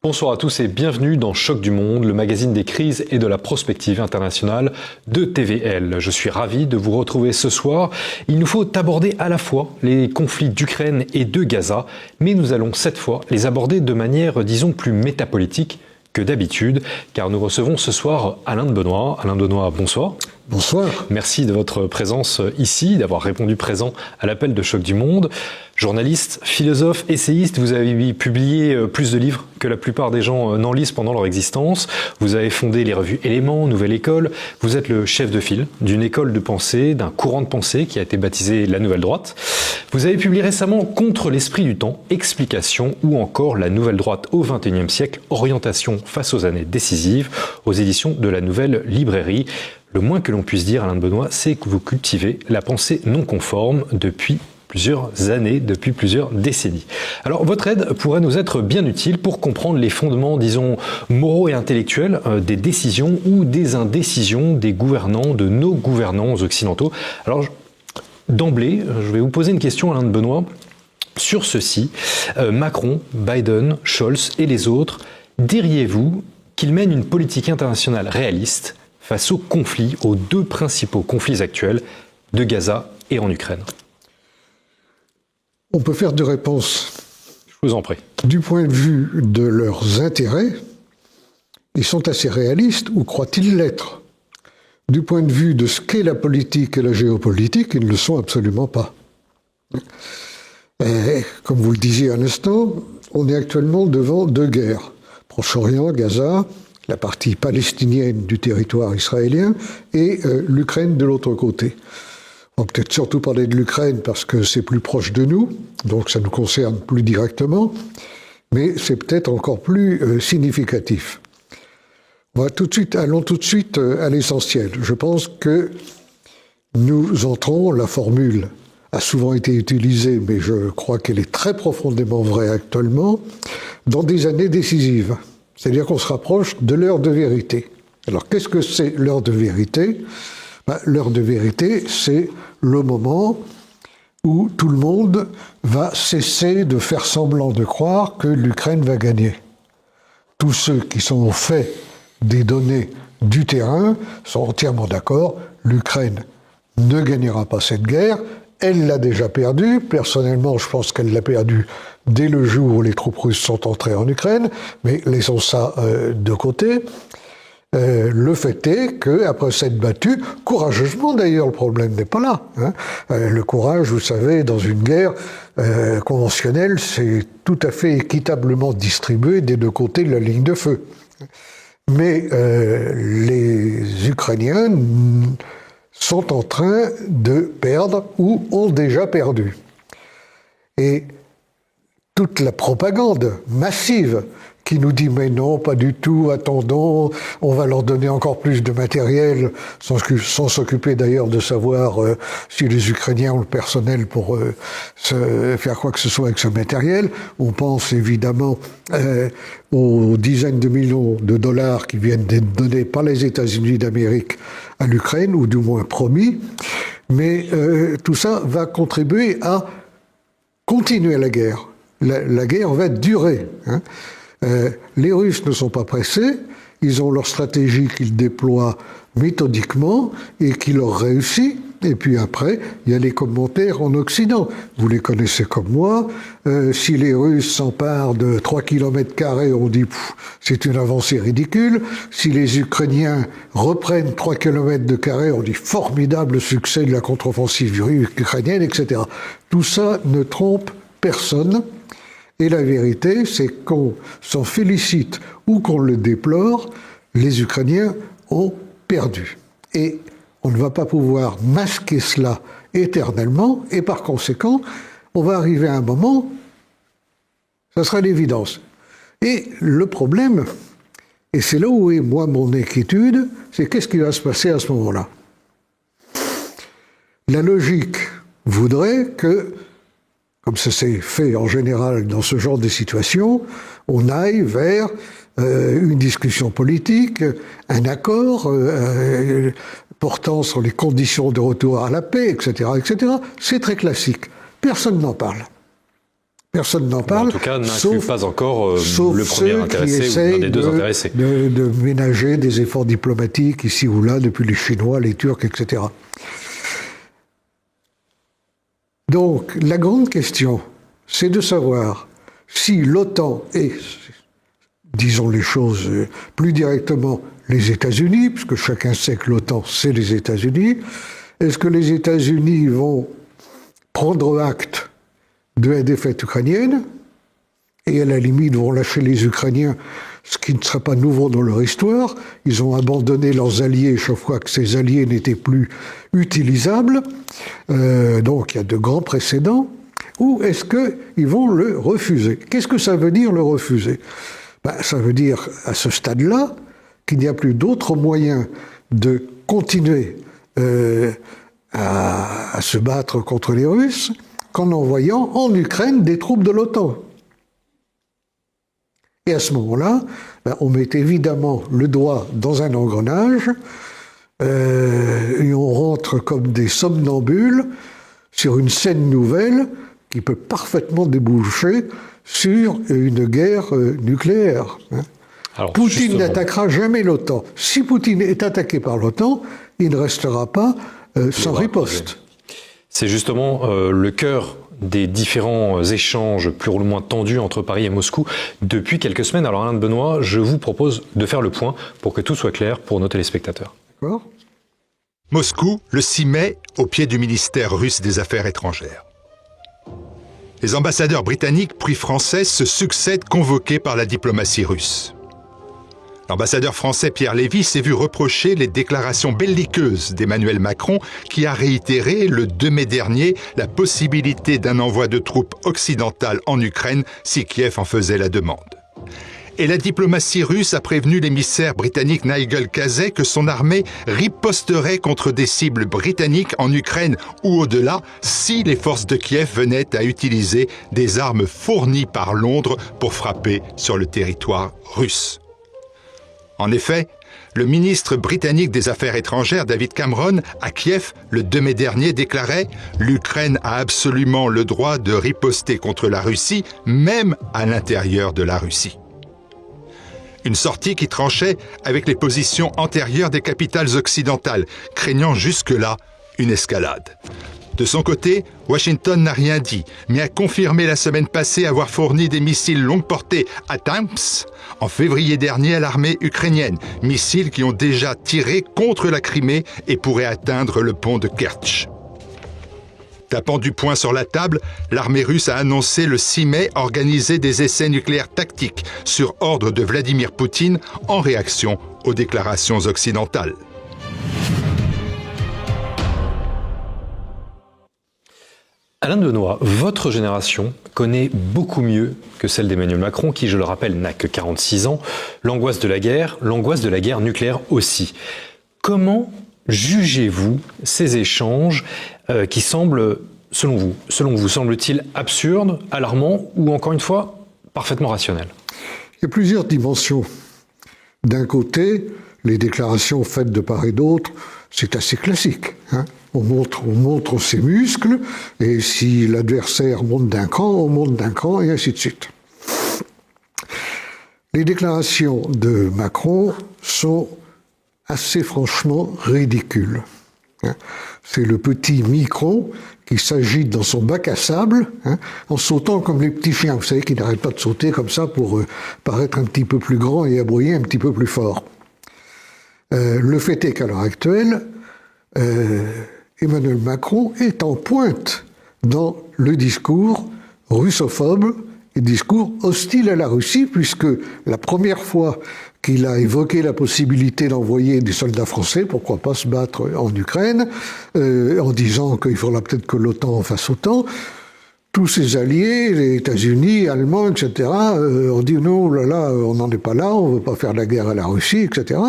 Bonsoir à tous et bienvenue dans Choc du Monde, le magazine des crises et de la prospective internationale de TVL. Je suis ravi de vous retrouver ce soir. Il nous faut aborder à la fois les conflits d'Ukraine et de Gaza, mais nous allons cette fois les aborder de manière, disons, plus métapolitique que d'habitude, car nous recevons ce soir Alain de Benoît. Alain de Benoît, bonsoir. Bonsoir. Merci de votre présence ici, d'avoir répondu présent à l'appel de Choc du Monde. Journaliste, philosophe, essayiste, vous avez publié plus de livres que la plupart des gens n'en lisent pendant leur existence. Vous avez fondé les revues Éléments, Nouvelle École. Vous êtes le chef de file d'une école de pensée, d'un courant de pensée qui a été baptisé la Nouvelle Droite. Vous avez publié récemment Contre l'esprit du temps, Explication ou encore La Nouvelle Droite au XXIe siècle, Orientation face aux années décisives aux éditions de la Nouvelle Librairie. Le moins que l'on puisse dire, Alain de Benoît, c'est que vous cultivez la pensée non conforme depuis plusieurs années, depuis plusieurs décennies. Alors, votre aide pourrait nous être bien utile pour comprendre les fondements, disons, moraux et intellectuels des décisions ou des indécisions des gouvernants, de nos gouvernants occidentaux. Alors, d'emblée, je vais vous poser une question, Alain de Benoît, sur ceci. Macron, Biden, Scholz et les autres, diriez-vous qu'ils mènent une politique internationale réaliste face aux conflits, aux deux principaux conflits actuels de Gaza et en Ukraine? On peut faire deux réponses. Je vous en prie. Du point de vue de leurs intérêts, ils sont assez réalistes, ou croient-ils l'être? Du point de vue de ce qu'est la politique et la géopolitique, ils ne le sont absolument pas. Et, comme vous le disiez à l'instant, on est actuellement devant deux guerres. Proche-Orient, Gaza, la partie palestinienne du territoire israélien, et l'Ukraine de l'autre côté. On va peut-être surtout parler de l'Ukraine parce que c'est plus proche de nous, donc ça nous concerne plus directement, mais c'est peut-être encore plus significatif. Allons tout de suite à l'essentiel. Je pense que nous entrons, la formule a souvent été utilisée, mais je crois qu'elle est très profondément vraie actuellement, dans des années décisives. C'est-à-dire qu'on se rapproche de l'heure de vérité. Alors qu'est-ce que c'est l'heure de vérité ? L'heure de vérité, c'est le moment où tout le monde va cesser de faire semblant de croire que l'Ukraine va gagner. Tous ceux qui sont au fait des données du terrain sont entièrement d'accord, l'Ukraine ne gagnera pas cette guerre, elle l'a déjà perdue. Personnellement, je pense qu'elle l'a perdue dès le jour où les troupes russes sont entrées en Ukraine, mais laissons ça de côté. Le fait est qu'après s'être battu, courageusement d'ailleurs, le problème n'est pas là. Le courage, vous savez, dans une guerre conventionnelle, c'est tout à fait équitablement distribué des deux côtés de la ligne de feu. Mais les Ukrainiens sont en train de perdre ou ont déjà perdu. Et toute la propagande massive qui nous dit « mais non, pas du tout, attendons, on va leur donner encore plus de matériel », sans s'occuper d'ailleurs de savoir si les Ukrainiens ont le personnel pour faire quoi que ce soit avec ce matériel. On pense évidemment aux dizaines de millions de dollars qui viennent d'être donnés par les États-Unis d'Amérique à l'Ukraine, ou du moins promis, mais tout ça va contribuer à continuer la guerre. La guerre va durer. Les Russes ne sont pas pressés, ils ont leur stratégie qu'ils déploient méthodiquement et qui leur réussit. Et puis après, il y a les commentaires en Occident. Vous les connaissez comme moi. Si les Russes s'emparent de 3 km², on dit c'est une avancée ridicule. Si les Ukrainiens reprennent 3 km², on dit formidable succès de la contre-offensive ukrainienne, etc. Tout ça ne trompe personne. Et la vérité, c'est qu'on s'en félicite ou qu'on le déplore, les Ukrainiens ont perdu. Et on ne va pas pouvoir masquer cela éternellement, et par conséquent, on va arriver à un moment, ça sera l'évidence. Et le problème, et c'est là où est moi mon inquiétude, c'est qu'est-ce qui va se passer à ce moment-là ? La logique voudrait que, comme ça s'est fait en général dans ce genre de situation, on aille vers une discussion politique, un accord portant sur les conditions de retour à la paix, etc., etc. C'est très classique. Personne n'en parle. Personne n'en parle. En tout cas, n'inclut pas encore le premier intéressé ou l'un des deux intéressés. De ménager des efforts diplomatiques ici ou là, depuis les Chinois, les Turcs, etc. Donc, la grande question, c'est de savoir si l'OTAN est, disons les choses plus directement, les États-Unis, puisque chacun sait que l'OTAN, c'est les États-Unis. Est-ce que les États-Unis vont prendre acte de la défaite ukrainienne, et à la limite vont lâcher les Ukrainiens, ce qui ne serait pas nouveau dans leur histoire. Ils ont abandonné leurs alliés chaque fois que ces alliés n'étaient plus utilisables. Donc il y a de grands précédents. Ou est-ce qu'ils vont le refuser? Qu'est-ce que ça veut dire, le refuser? Ça veut dire, à ce stade-là, qu'il n'y a plus d'autre moyen de continuer à se battre contre les Russes qu'en envoyant en Ukraine des troupes de l'OTAN. Et à ce moment-là, on met évidemment le doigt dans un engrenage et on rentre comme des somnambules sur une scène nouvelle qui peut parfaitement déboucher sur une guerre nucléaire. Alors, Poutine n'attaquera jamais l'OTAN. Si Poutine est attaqué par l'OTAN, il ne restera pas sans riposte. C'est justement le cœur des différents échanges plus ou moins tendus entre Paris et Moscou depuis quelques semaines. Alors Alain de Benoît, je vous propose de faire le point pour que tout soit clair pour nos téléspectateurs. D'accord. Moscou, le 6 mai, au pied du ministère russe des Affaires étrangères. Les ambassadeurs britanniques puis français se succèdent convoqués par la diplomatie russe. L'ambassadeur français Pierre Lévy s'est vu reprocher les déclarations belliqueuses d'Emmanuel Macron, qui a réitéré le 2 mai dernier la possibilité d'un envoi de troupes occidentales en Ukraine si Kiev en faisait la demande. Et la diplomatie russe a prévenu l'émissaire britannique Nigel Kazay que son armée riposterait contre des cibles britanniques en Ukraine ou au-delà si les forces de Kiev venaient à utiliser des armes fournies par Londres pour frapper sur le territoire russe. En effet, le ministre britannique des Affaires étrangères, David Cameron, à Kiev, le 2 mai dernier, déclarait « L'Ukraine a absolument le droit de riposter contre la Russie, même à l'intérieur de la Russie. » Une sortie qui tranchait avec les positions antérieures des capitales occidentales, craignant jusque-là une escalade. De son côté, Washington n'a rien dit, mais a confirmé la semaine passée avoir fourni des missiles longue portée ATACMS en février dernier à l'armée ukrainienne, missiles qui ont déjà tiré contre la Crimée et pourraient atteindre le pont de Kertch. Tapant du poing sur la table, l'armée russe a annoncé le 6 mai organiser des essais nucléaires tactiques sur ordre de Vladimir Poutine en réaction aux déclarations occidentales. Alain de Benoît, votre génération connaît beaucoup mieux que celle d'Emmanuel Macron, qui, je le rappelle, n'a que 46 ans, l'angoisse de la guerre nucléaire aussi. Comment jugez-vous ces échanges qui semblent, selon vous, semble-t-il absurdes, alarmants ou, encore une fois, parfaitement rationnels? Il y a plusieurs dimensions. D'un côté, les déclarations faites de part et d'autre, c'est assez classique. On montre ses muscles, et si l'adversaire monte d'un cran, on monte d'un cran, et ainsi de suite. Les déclarations de Macron sont assez franchement ridicules. C'est le petit Micron qui s'agite dans son bac à sable, en sautant comme les petits chiens, vous savez, qui n'arrêtent pas de sauter comme ça pour paraître un petit peu plus grand et aboyer un petit peu plus fort. Le fait est qu'à l'heure actuelle, Emmanuel Macron est en pointe dans le discours russophobe et discours hostile à la Russie, puisque la première fois qu'il a évoqué la possibilité d'envoyer des soldats français, pourquoi pas se battre en Ukraine, en disant qu'il faudra peut-être que l'OTAN en fasse autant, tous ses alliés, les États-Unis, Allemands, etc., ont dit non, là, on n'en est pas là, on ne veut pas faire la guerre à la Russie, etc.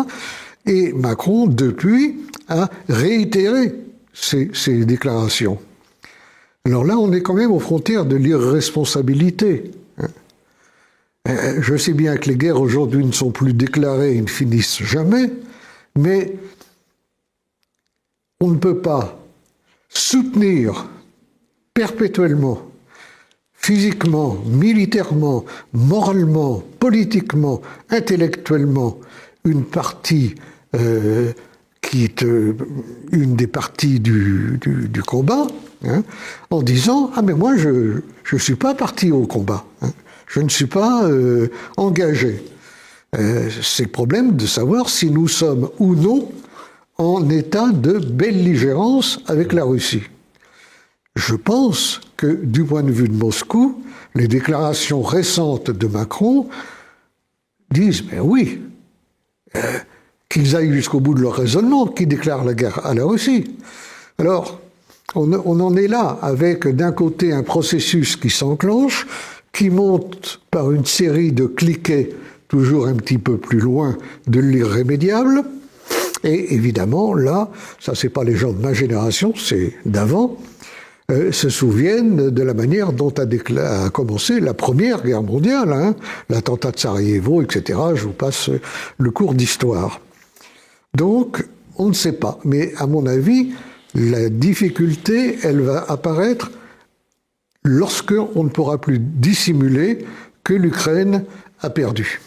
Et Macron, depuis, a réitéré ces déclarations. Alors là, on est quand même aux frontières de l'irresponsabilité. Je sais bien que les guerres aujourd'hui ne sont plus déclarées et ne finissent jamais, mais on ne peut pas soutenir perpétuellement, physiquement, militairement, moralement, politiquement, intellectuellement, une partie qui est une des parties du combat, hein, en disant « Ah mais moi je ne suis pas parti au combat, hein, je ne suis pas engagé ». C'est le problème de savoir si nous sommes ou non en état de belligérance avec la Russie. Je pense que du point de vue de Moscou, les déclarations récentes de Macron disent « Mais oui, qu'ils aillent jusqu'au bout de leur raisonnement, qu'ils déclarent la guerre à la Russie. » Alors, on en est là, avec d'un côté un processus qui s'enclenche, qui monte par une série de cliquets toujours un petit peu plus loin de l'irrémédiable. Et évidemment, là, ça c'est pas les gens de ma génération, c'est d'avant, se souviennent de la manière dont a commencé la Première Guerre mondiale, hein, l'attentat de Sarajevo, etc. Je vous passe le cours d'histoire. Donc, on ne sait pas. Mais à mon avis, la difficulté, elle va apparaître lorsque on ne pourra plus dissimuler que l'Ukraine a perdu.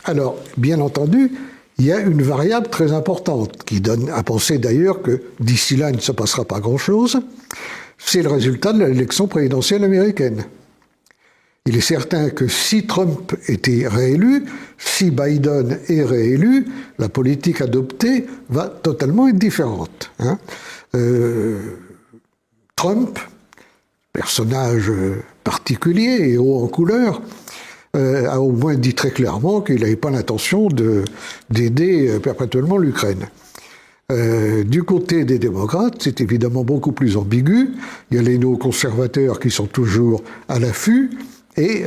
Alors, bien entendu, il y a une variable très importante qui donne à penser d'ailleurs que d'ici là, il ne se passera pas grand-chose. C'est le résultat de l'élection présidentielle américaine. Il est certain que si Trump était réélu, si Biden est réélu, la politique adoptée va totalement être différente. Hein. Trump, personnage particulier et haut en couleur, a au moins dit très clairement qu'il n'avait pas l'intention d'aider perpétuellement l'Ukraine. Du côté des démocrates, c'est évidemment beaucoup plus ambigu. Il y a les néoconservateurs qui sont toujours à l'affût et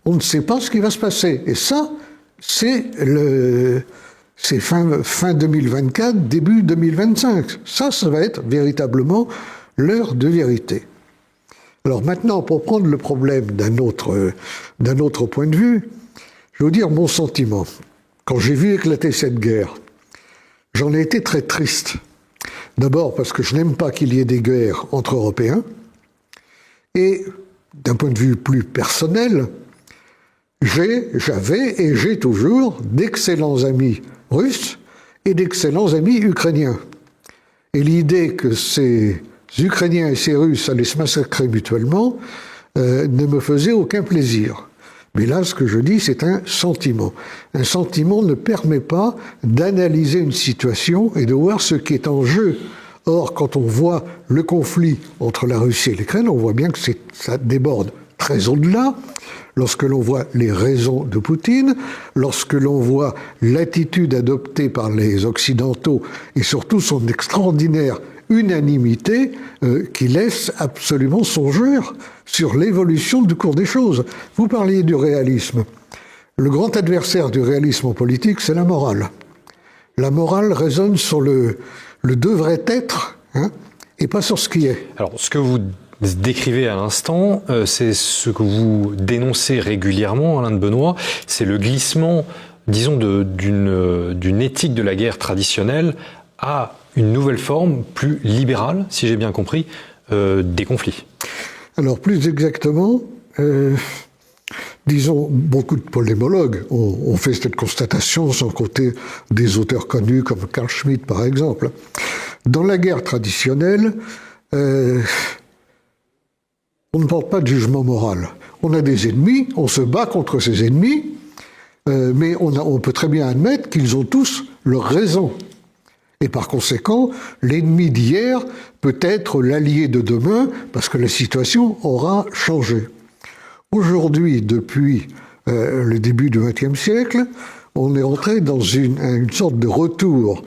on ne sait pas ce qui va se passer. Et ça, c'est fin 2024, début 2025. Ça va être véritablement l'heure de vérité. Alors maintenant, pour prendre le problème d'un autre point de vue, je vais vous dire mon sentiment. Quand j'ai vu éclater cette guerre, j'en ai été très triste. D'abord parce que je n'aime pas qu'il y ait des guerres entre Européens. Et d'un point de vue plus personnel, j'avais et j'ai toujours d'excellents amis russes et d'excellents amis ukrainiens. Et l'idée que ces Ukrainiens et ces Russes allaient se massacrer mutuellement ne me faisait aucun plaisir. Mais là, ce que je dis, c'est un sentiment. Un sentiment ne permet pas d'analyser une situation et de voir ce qui est en jeu. Or, quand on voit le conflit entre la Russie et l'Ukraine, on voit bien que ça déborde très au-delà. Lorsque l'on voit les raisons de Poutine, lorsque l'on voit l'attitude adoptée par les Occidentaux et surtout son extraordinaire unanimité qui laisse absolument songeur sur l'évolution du cours des choses. Vous parliez du réalisme. Le grand adversaire du réalisme en politique, c'est la morale. La morale résonne sur le devrait être, hein, et pas sur ce qui est. Alors, ce que vous décrivez à l'instant, c'est ce que vous dénoncez régulièrement, Alain de Benoît, c'est le glissement, disons, d'une éthique de la guerre traditionnelle à une nouvelle forme plus libérale, si j'ai bien compris, des conflits. Alors, plus exactement, disons, beaucoup de polémologues ont fait cette constatation, sans compter des auteurs connus comme Carl Schmitt, par exemple. Dans la guerre traditionnelle, on ne porte pas de jugement moral. On a des ennemis, on se bat contre ces ennemis, mais on peut très bien admettre qu'ils ont tous leurs raisons. Et par conséquent, l'ennemi d'hier peut être l'allié de demain, parce que la situation aura changé. Aujourd'hui, depuis le début du XXe siècle, on est entré dans une sorte de retour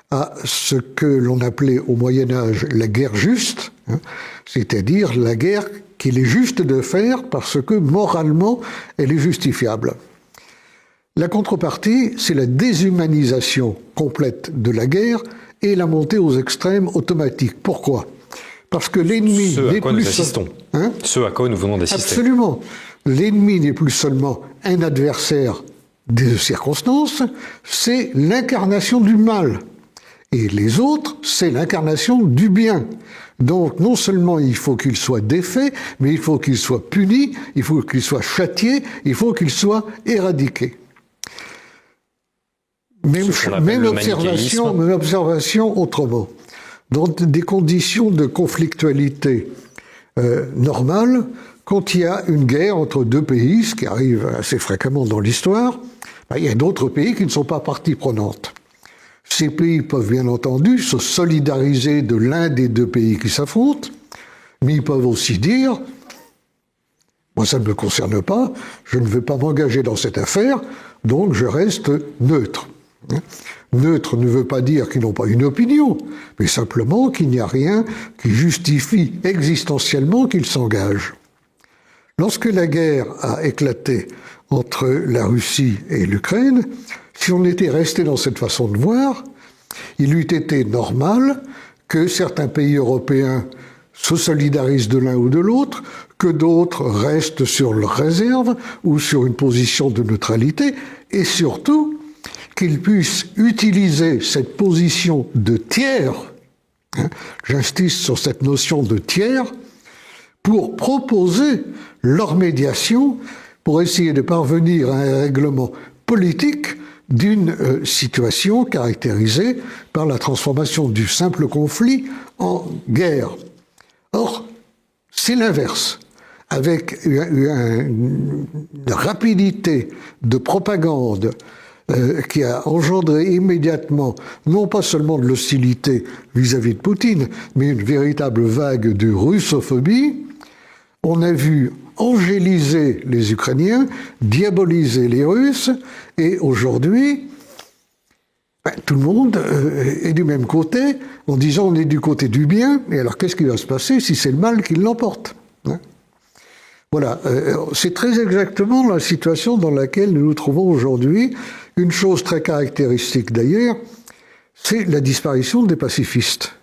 à ce que l'on appelait au Moyen-Âge la guerre juste, hein, c'est-à-dire la guerre qu'il est juste de faire parce que moralement elle est justifiable. La contrepartie, c'est la déshumanisation complète de la guerre et la montée aux extrêmes automatique. Pourquoi ? Parce que l'ennemi n'est plus ce à quoi nous venons d'assister. Absolument. L'ennemi n'est plus seulement un adversaire des circonstances, c'est l'incarnation du mal. Et les autres, c'est l'incarnation du bien. Donc, non seulement il faut qu'ils soient défaits, mais il faut qu'ils soient punis, il faut qu'ils soient châtiés, il faut qu'ils soient éradiqués. Même observation autrement. Dans des conditions de conflictualité normales, quand il y a une guerre entre deux pays, ce qui arrive assez fréquemment dans l'histoire, il y a d'autres pays qui ne sont pas partie prenante. Ces pays peuvent bien entendu se solidariser de l'un des deux pays qui s'affrontent, mais ils peuvent aussi dire « moi ça ne me concerne pas, je ne vais pas m'engager dans cette affaire, donc je reste neutre ». Neutre ne veut pas dire qu'ils n'ont pas une opinion, mais simplement qu'il n'y a rien qui justifie existentiellement qu'ils s'engagent. Lorsque la guerre a éclaté entre la Russie et l'Ukraine, si on était resté dans cette façon de voir, il eût été normal que certains pays européens se solidarisent de l'un ou de l'autre, que d'autres restent sur leur réserve ou sur une position de neutralité, et surtout qu'ils puissent utiliser cette position de tiers, j'insiste sur cette notion de tiers, pour proposer leur médiation, pour essayer de parvenir à un règlement politique d'une situation caractérisée par la transformation du simple conflit en guerre. Or, c'est l'inverse. Avec une rapidité de propagande qui a engendré immédiatement, non pas seulement de l'hostilité vis-à-vis de Poutine, mais une véritable vague de russophobie, on a vu angéliser les Ukrainiens, diaboliser les Russes, et aujourd'hui, tout le monde est du même côté, en disant on est du côté du bien, et alors qu'est-ce qui va se passer si c'est le mal qui l'emporte ? Voilà, c'est très exactement la situation dans laquelle nous nous trouvons aujourd'hui. Une chose très caractéristique d'ailleurs, c'est la disparition des pacifistes.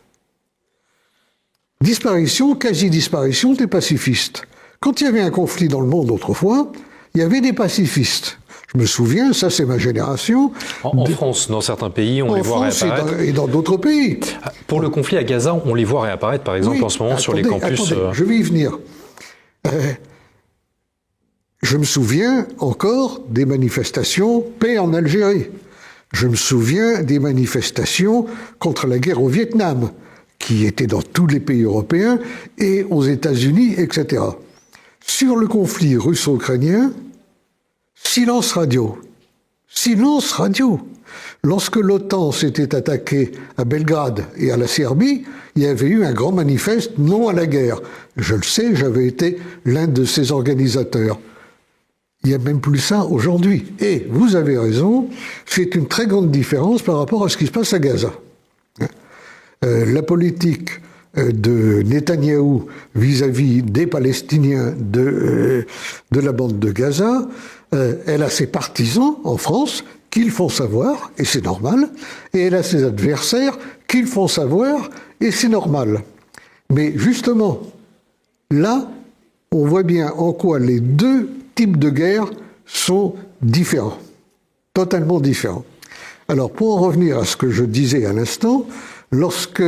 Quasi-disparition des pacifistes. Quand il y avait un conflit dans le monde autrefois, il y avait des pacifistes. Je me souviens, ça c'est ma génération. En France, dans certains pays, on les voit réapparaître. Et dans d'autres pays. Pour le conflit à Gaza, on les voit réapparaître, par exemple, en ce moment sur les campus. Je vais y venir. Je me souviens encore des manifestations paix en Algérie. Je me souviens des manifestations contre la guerre au Vietnam, qui étaient dans tous les pays européens et aux États-Unis, etc. Sur le conflit russo-ukrainien, silence radio. Silence radio. Lorsque l'OTAN s'était attaquée à Belgrade et à la Serbie, il y avait eu un grand manifeste non à la guerre. Je le sais, j'avais été l'un de ses organisateurs. Il n'y a même plus ça aujourd'hui. Et vous avez raison, c'est une très grande différence par rapport à ce qui se passe à Gaza. La politique de Netanyahou vis-à-vis des Palestiniens de la bande de Gaza, elle a ses partisans en France qui le font savoir, et c'est normal, et elle a ses adversaires qui le font savoir, et c'est normal. Mais justement, là, on voit bien en quoi les deux types de guerre sont différents, totalement différents. Alors, pour en revenir à ce que je disais à l'instant, lorsque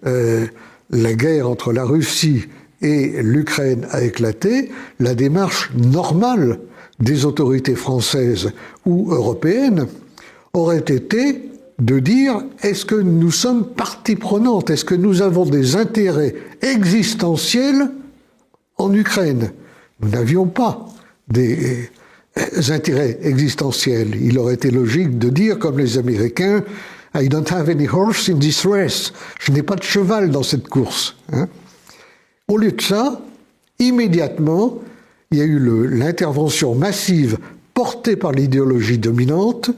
la guerre entre la Russie et l'Ukraine a éclaté, la démarche normale des autorités françaises ou européennes aurait été de dire est-ce que nous sommes partie prenante, est-ce que nous avons des intérêts existentiels en Ukraine ? Nous n'avions pas des intérêts existentiels. Il aurait été logique de dire, comme les Américains, I don't have any horse in this race. Je n'ai pas de cheval dans cette course. Au lieu de ça, immédiatement, il y a eu l'intervention massive portée par l'idéologie dominante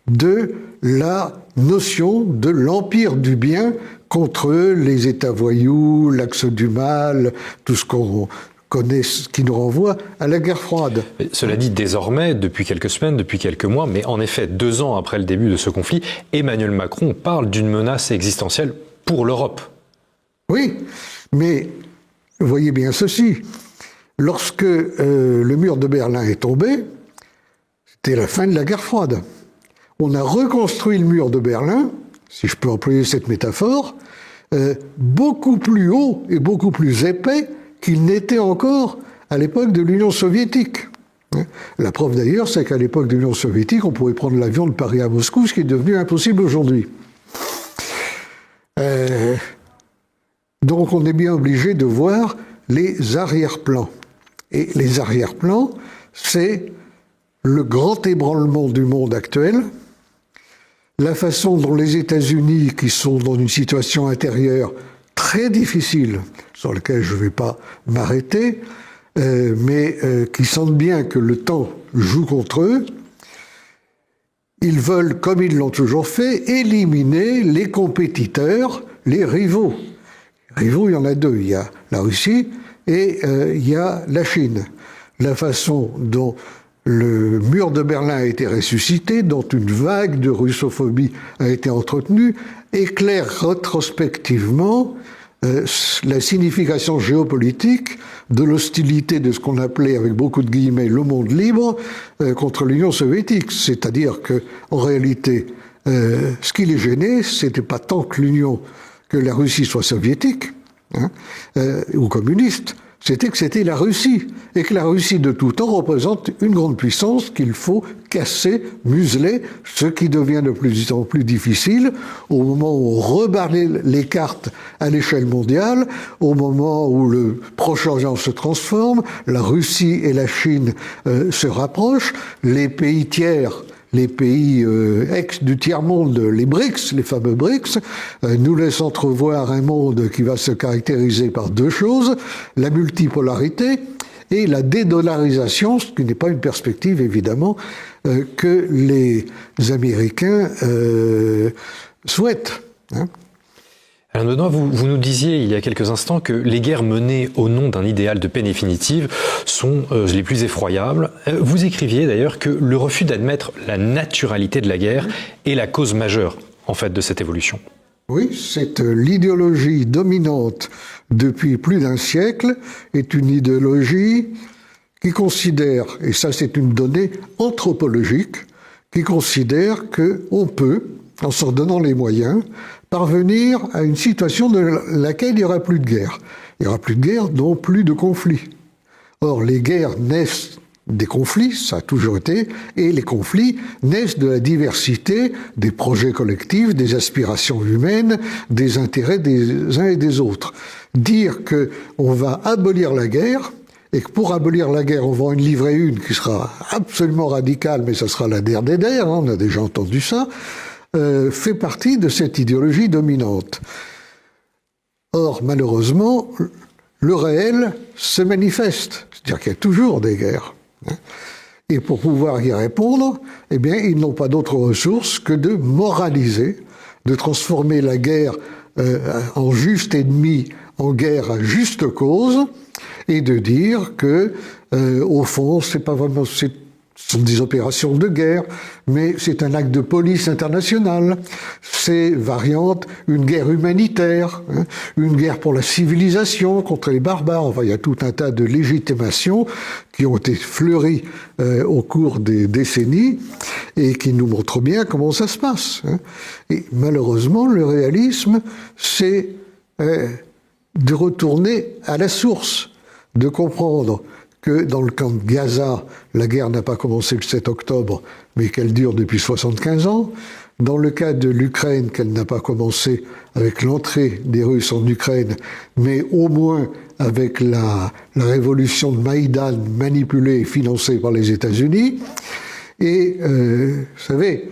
de la notion de l'empire du bien contre les États voyous, l'axe du mal, tout ce qu'on connaît, ce qui nous renvoie à la guerre froide. Mais cela dit, désormais, depuis quelques semaines, depuis quelques mois, mais en effet, 2 ans après le début de ce conflit, Emmanuel Macron parle d'une menace existentielle pour l'Europe. Oui, mais voyez bien ceci. Lorsque le mur de Berlin est tombé, c'était la fin de la guerre froide. On a reconstruit le mur de Berlin si je peux employer cette métaphore, beaucoup plus haut et beaucoup plus épais qu'il n'était encore à l'époque de l'Union soviétique. La preuve d'ailleurs, c'est qu'à l'époque de l'Union soviétique, on pouvait prendre l'avion de Paris à Moscou, ce qui est devenu impossible aujourd'hui. Donc on est bien obligé de voir les arrière-plans. Et les arrière-plans, c'est le grand ébranlement du monde actuel, la façon dont les États-Unis, qui sont dans une situation intérieure très difficile, sur laquelle je ne vais pas m'arrêter, mais qui sentent bien que le temps joue contre eux, ils veulent, comme ils l'ont toujours fait, éliminer les compétiteurs, les rivaux. Rivaux, il y en a deux. Il y a la Russie et il y a la Chine. La façon dont le mur de Berlin a été ressuscité, dont une vague de russophobie a été entretenue, éclaire rétrospectivement la signification géopolitique de l'hostilité de ce qu'on appelait, avec beaucoup de guillemets, le monde libre contre l'Union soviétique. C'est-à-dire que, en réalité, ce qui les gênait, c'était pas tant que la Russie soit soviétique ou communiste, c'était que c'était la Russie, et que la Russie de tout temps représente une grande puissance qu'il faut casser, museler, ce qui devient de plus en plus difficile au moment où on rebarre les cartes à l'échelle mondiale, au moment où le Proche-Orient se transforme, la Russie et la Chine se rapprochent, les pays tiers, les pays ex du tiers-monde, les BRICS, les fameux BRICS, nous laissent entrevoir un monde qui va se caractériser par deux choses, la multipolarité et la dédollarisation, ce qui n'est pas une perspective, évidemment, que les Américains souhaitent. Alain Benoît, vous nous disiez il y a quelques instants que les guerres menées au nom d'un idéal de paix définitive sont les plus effroyables. Vous écriviez d'ailleurs que le refus d'admettre la naturalité de la guerre est la cause majeure, en fait, de cette évolution. Oui, c'est l'idéologie dominante depuis plus d'un siècle, est une idéologie qui considère, et ça c'est une donnée anthropologique, qui considère qu'on peut, en s'en donnant les moyens, parvenir à une situation dans laquelle il n'y aura plus de guerre. Il n'y aura plus de guerre, donc plus de conflits. Or, les guerres naissent des conflits, ça a toujours été, et les conflits naissent de la diversité des projets collectifs, des aspirations humaines, des intérêts des uns et des autres. Dire qu'on va abolir la guerre, et que pour abolir la guerre, on va en livrer une qui sera absolument radicale, mais ça sera la der, on a déjà entendu ça, fait partie de cette idéologie dominante. Or, malheureusement, le réel se manifeste, c'est-à-dire qu'il y a toujours des guerres. Et pour pouvoir y répondre, eh bien, ils n'ont pas d'autre ressource que de moraliser, de transformer la guerre en juste ennemi, en guerre à juste cause, et de dire que, au fond, c'est pas vraiment, ce sont des opérations de guerre, mais c'est un acte de police internationale. C'est variante une guerre humanitaire, une guerre pour la civilisation contre les barbares. Enfin, il y a tout un tas de légitimations qui ont été fleuries au cours des décennies et qui nous montrent bien comment ça se passe. Et malheureusement, le réalisme, c'est de retourner à la source, de comprendre que dans le camp de Gaza, la guerre n'a pas commencé le 7 octobre, mais qu'elle dure depuis 75 ans. Dans le cas de l'Ukraine, qu'elle n'a pas commencé avec l'entrée des Russes en Ukraine, mais au moins avec la révolution de Maïdan manipulée et financée par les États-Unis. Et, vous savez,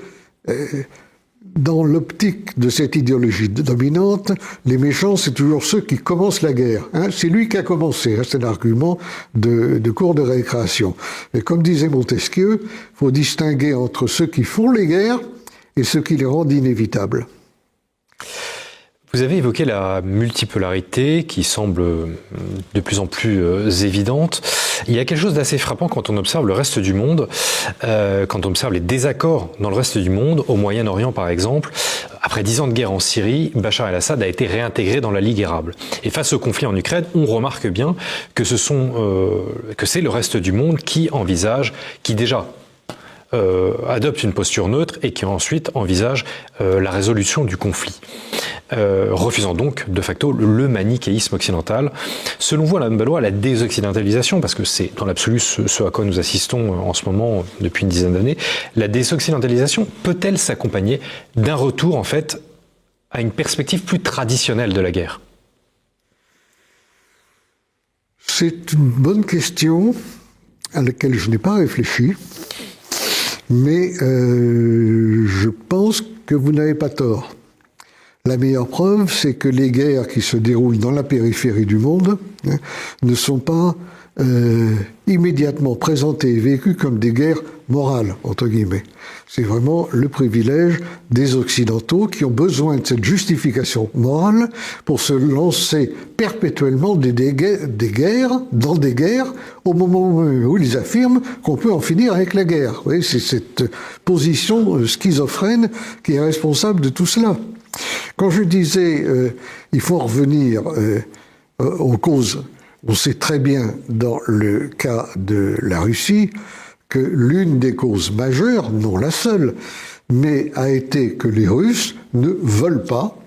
dans l'optique de cette idéologie dominante, les méchants, c'est toujours ceux qui commencent la guerre. C'est lui qui a commencé, c'est l'argument de cours de récréation. Mais comme disait Montesquieu, il faut distinguer entre ceux qui font les guerres et ceux qui les rendent inévitables. Vous avez évoqué la multipolarité qui semble de plus en plus évidente. Il y a quelque chose d'assez frappant quand on observe le reste du monde, quand on observe les désaccords dans le reste du monde, au Moyen-Orient par exemple. Après 10 ans de guerre en Syrie, Bachar el-Assad a été réintégré dans la Ligue arabe. Et face au conflit en Ukraine, on remarque bien que c'est le reste du monde qui envisage, qui déjà adopte une posture neutre et qui ensuite envisage la résolution du conflit, refusant donc de facto le manichéisme occidental. Selon vous, Alain Balloy, la désoccidentalisation, parce que c'est dans l'absolu ce à quoi nous assistons en ce moment depuis une dizaine d'années, la désoccidentalisation peut-elle s'accompagner d'un retour en fait à une perspective plus traditionnelle de la guerre? C'est une bonne question à laquelle je n'ai pas réfléchi, mais je pense que vous n'avez pas tort. La meilleure preuve, c'est que les guerres qui se déroulent dans la périphérie du monde ne sont pas immédiatement présentées et vécues comme des guerres morales, entre guillemets. C'est vraiment le privilège des Occidentaux qui ont besoin de cette justification morale pour se lancer perpétuellement dans des guerres, au moment où ils affirment qu'on peut en finir avec la guerre. Vous voyez, c'est cette position schizophrène qui est responsable de tout cela. Quand je disais il faut revenir aux causes, on sait très bien dans le cas de la Russie que l'une des causes majeures, non la seule, mais a été que les Russes ne veulent pas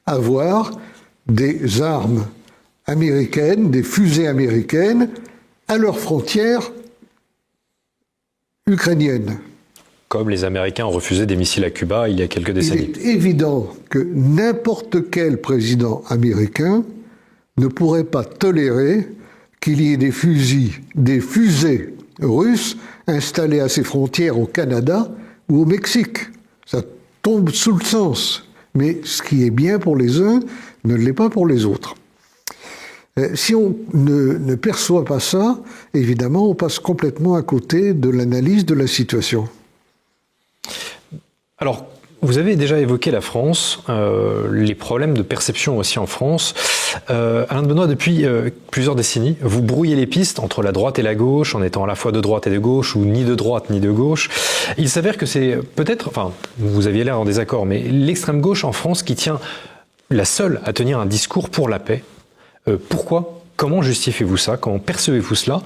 avoir des armes américaines, des fusées américaines à leurs frontières ukrainiennes. Comme les Américains ont refusé des missiles à Cuba il y a quelques décennies. Il est évident que n'importe quel président américain ne pourrait pas tolérer qu'il y ait des fusées russes installées à ses frontières au Canada ou au Mexique. Ça tombe sous le sens. Mais ce qui est bien pour les uns ne l'est pas pour les autres. Si on ne perçoit pas ça, évidemment, on passe complètement à côté de l'analyse de la situation. Alors, vous avez déjà évoqué la France, les problèmes de perception aussi en France. Alain de Benoît, depuis plusieurs décennies, vous brouillez les pistes entre la droite et la gauche, en étant à la fois de droite et de gauche, ou ni de droite ni de gauche. Il s'avère que c'est peut-être, enfin, vous aviez l'air en désaccord, mais l'extrême gauche en France qui tient la seule à tenir un discours pour la paix. Pourquoi ? Comment justifiez-vous ça? Comment percevez-vous cela?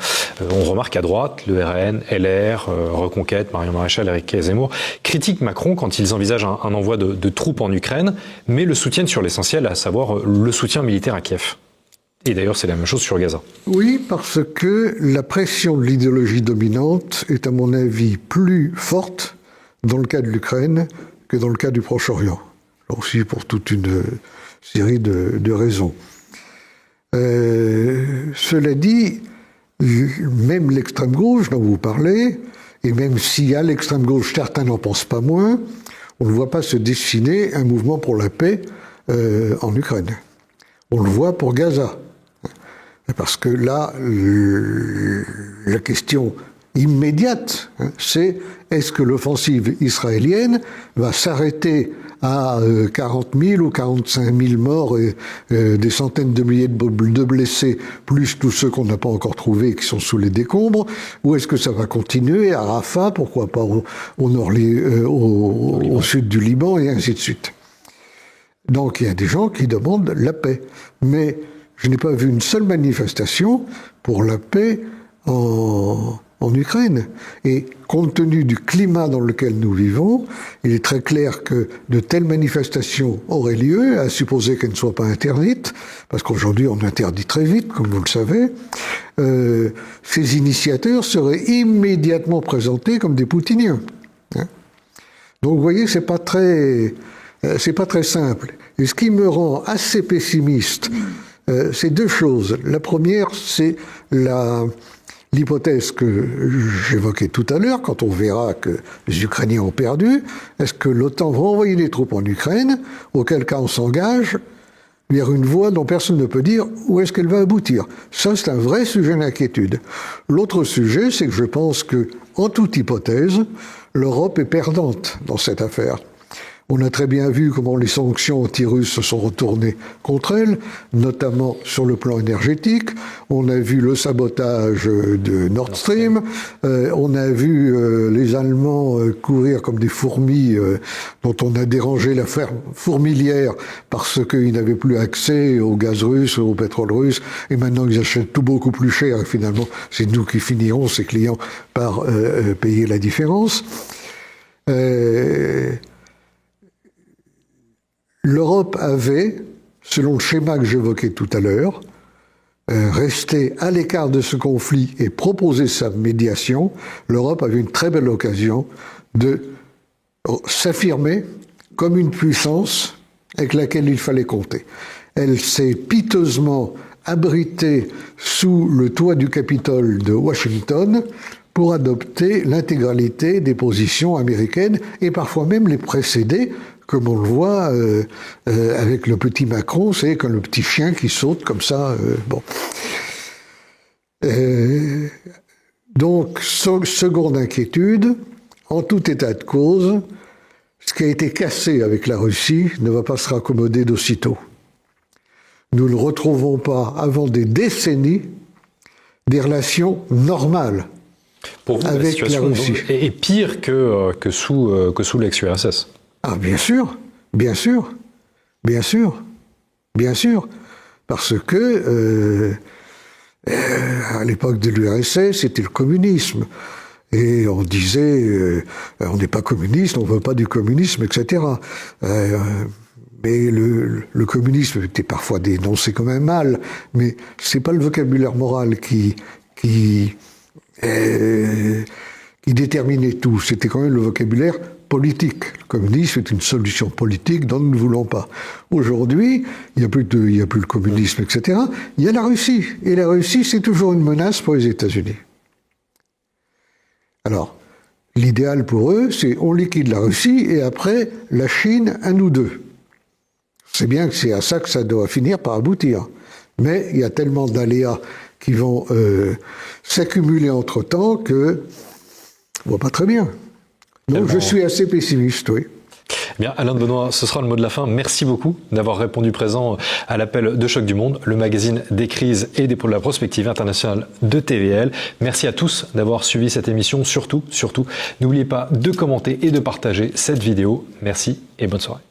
On remarque à droite, le RN, LR, Reconquête, Marion Maréchal, Éric Zemmour critiquent Macron quand ils envisagent un envoi de troupes en Ukraine, mais le soutiennent sur l'essentiel, à savoir le soutien militaire à Kiev. Et d'ailleurs, c'est la même chose sur Gaza. Oui, parce que la pression de l'idéologie dominante est, à mon avis, plus forte dans le cas de l'Ukraine que dans le cas du Proche-Orient. Là aussi, pour toute une série de raisons. Cela dit, même l'extrême gauche dont vous parlez, et même si à l'extrême gauche certains n'en pensent pas moins, on ne voit pas se dessiner un mouvement pour la paix en Ukraine. On le voit pour Gaza. Parce que là, la question immédiate, c'est est-ce que l'offensive israélienne va s'arrêter à 40 000 ou 45 000 morts et des centaines de milliers de blessés, plus tous ceux qu'on n'a pas encore trouvés et qui sont sous les décombres, ou est-ce que ça va continuer à Rafah, pourquoi pas au sud du Liban, et ainsi de suite. Donc il y a des gens qui demandent la paix. Mais je n'ai pas vu une seule manifestation pour la paix en Ukraine. Et compte tenu du climat dans lequel nous vivons, il est très clair que de telles manifestations auraient lieu, à supposer qu'elles ne soient pas interdites, parce qu'aujourd'hui on interdit très vite, comme vous le savez. Ces initiateurs seraient immédiatement présentés comme des poutiniens. Donc vous voyez, c'est pas très simple. Et ce qui me rend assez pessimiste, c'est deux choses. La première, c'est l'hypothèse que j'évoquais tout à l'heure, quand on verra que les Ukrainiens ont perdu, est-ce que l'OTAN va envoyer des troupes en Ukraine, auquel cas on s'engage vers une voie dont personne ne peut dire où est-ce qu'elle va aboutir. Ça, c'est un vrai sujet d'inquiétude. L'autre sujet, c'est que je pense que, en toute hypothèse, l'Europe est perdante dans cette affaire. On a très bien vu comment les sanctions anti-russes se sont retournées contre elles, notamment sur le plan énergétique. On a vu le sabotage de Nord Stream. On a vu les Allemands courir comme des fourmis dont on a dérangé la ferme fourmilière parce qu'ils n'avaient plus accès au gaz russe, au pétrole russe. Et maintenant, ils achètent tout beaucoup plus cher. Et finalement, c'est nous qui finirons, ces clients, par payer la différence. L'Europe avait, selon le schéma que j'évoquais tout à l'heure, resté à l'écart de ce conflit et proposer sa médiation. L'Europe avait une très belle occasion de s'affirmer comme une puissance avec laquelle il fallait compter. Elle s'est piteusement abritée sous le toit du Capitole de Washington pour adopter l'intégralité des positions américaines et parfois même les précéder, comme on le voit avec le petit Macron, c'est comme le petit chien qui saute comme ça. Donc, seconde inquiétude, en tout état de cause, ce qui a été cassé avec la Russie ne va pas se raccommoder d'aussitôt. Nous ne retrouvons pas, avant des décennies, des relations normales pour vous, avec la Russie. Et pire que sous l'ex-URSS. Ah, bien sûr, bien sûr, bien sûr, bien sûr. Parce que, à l'époque de l'URSS, c'était le communisme. Et on disait, on n'est pas communiste, on ne veut pas du communisme, etc. Mais le communisme était parfois dénoncé comme un mal, mais c'est pas le vocabulaire moral qui déterminait tout. C'était quand même le vocabulaire politique. Le communisme est une solution politique dont nous ne voulons pas. Aujourd'hui, il n'y a plus le communisme, etc. Il y a la Russie. Et la Russie, c'est toujours une menace pour les États-Unis. Alors, l'idéal pour eux, c'est on liquide la Russie et après, la Chine, à nous deux. C'est bien que c'est à ça que ça doit finir par aboutir. Mais il y a tellement d'aléas qui vont s'accumuler entre-temps que on voit pas très bien. Donc je suis assez pessimiste, oui. Bien, Alain de Benoît, ce sera le mot de la fin. Merci beaucoup d'avoir répondu présent à l'appel de Choc du Monde, le magazine des crises et de la prospective internationale de TVL. Merci à tous d'avoir suivi cette émission. Surtout, n'oubliez pas de commenter et de partager cette vidéo. Merci et bonne soirée.